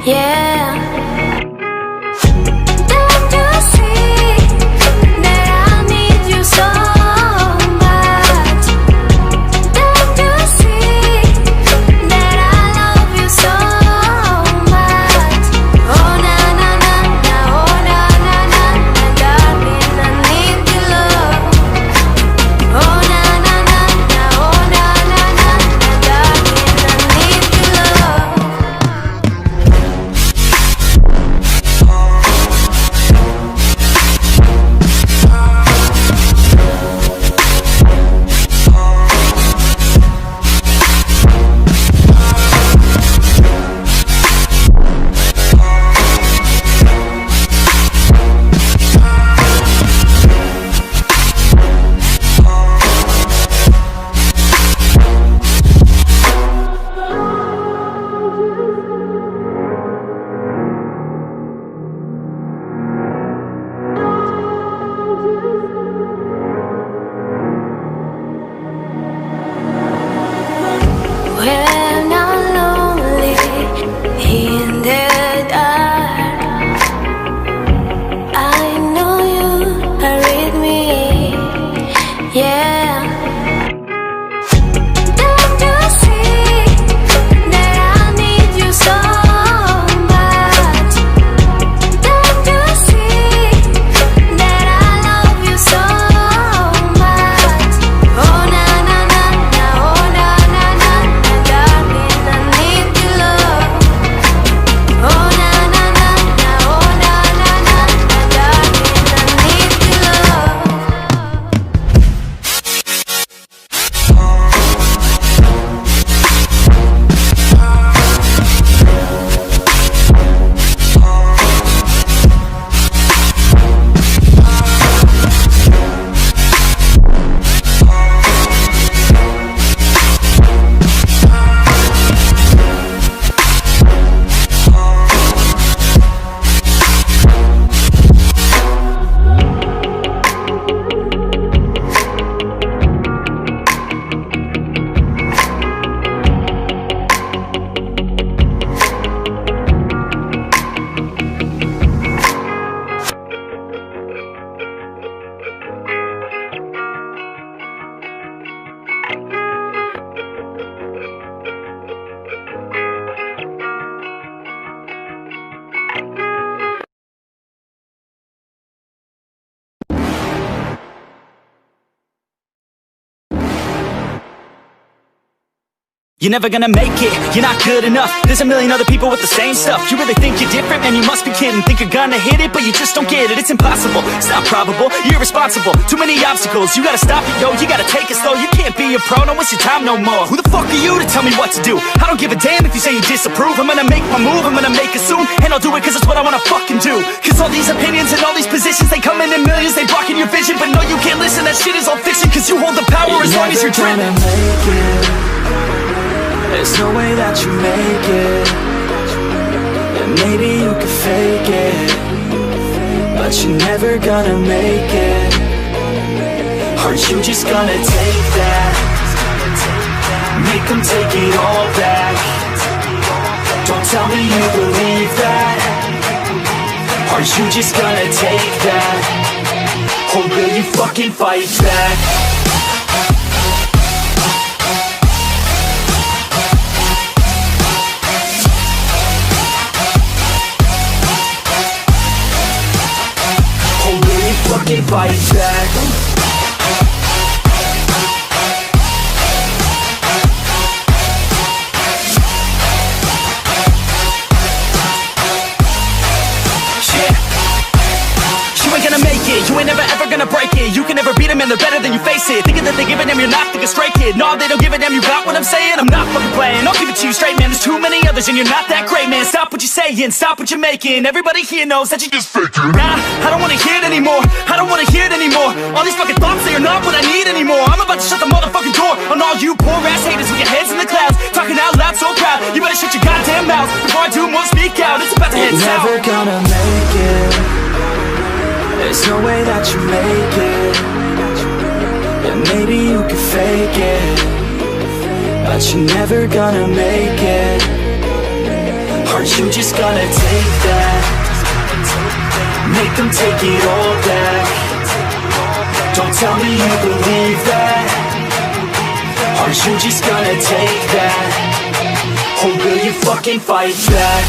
Yeah. When I'm lonely in the dark, I know you are with me, yeah. Don't you see that I need you so much? Don't you see that I love you so much? Oh na na na na, oh na na na na, darling, I need your love. Oh na na na na, oh na na na na, darling, I need your love. You're never gonna make it, you're not good enough. There's a million other people with the same stuff. You really think you're different? Man, you must be kidding. Think you're gonna hit it, but you just don't get it. It's impossible, it's not probable, you're irresponsible. Too many obstacles, you gotta stop it, yo. You gotta take it slow, you can't be a pro. Don't waste your time no more. Who the fuck are you to tell me what to do? I don't give a damn if you say you disapprove. I'm gonna make my move, I'm gonna make it soon. And I'll do it cause it's what I wanna fucking do. Cause all these opinions and all these positions, they come in millions, they blocking your vision. But no, you can't listen, that shit is all fiction. Cause you hold the power as long as you're driven. There's no way that you make it. And maybe you could fake it, but you're never gonna make it. Are you just gonna take that? Make them take it all back. Don't tell me you believe that. Are you just gonna take that? Or will you fucking fight back? Fucking fight back. You ain't gonna make it, you ain't never ever gonna break it. You can never beat them and they're better than you face it. Thinking that they give a damn, you're not thinking straight, kid. No, they don't give a damn, you got what I'm saying? I'm not fucking playing, I'll give it to you straight, man. There's too many others and you're not that great, man. Stop what you're saying, stop what you're making. Everybody here knows that you just faking. Nah, I don't wanna hear it anymore, I don't wanna hear it anymore. All these fucking thoughts, they are not what I need anymore. I'm about to shut the motherfucking door on all you poor ass haters with your heads in the clouds, talking out loud so proud. You better shut your goddamn mouth before I do more speak out. It's about to head south. Never gonna make it. There's no way that you make it. And maybe you could fake it, but you're never gonna make it. Are Aren't you just gonna take that? Make them take it all back. Don't tell me you believe that. Aren't you just gonna take that? Or will you fucking fight back?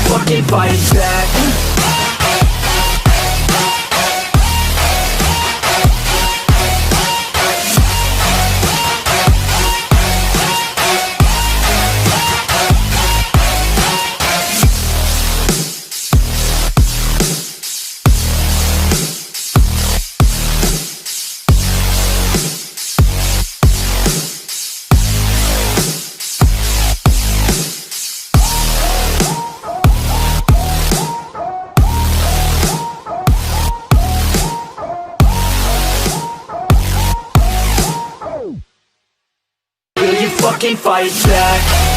Fucking fight back. Fucking fight back.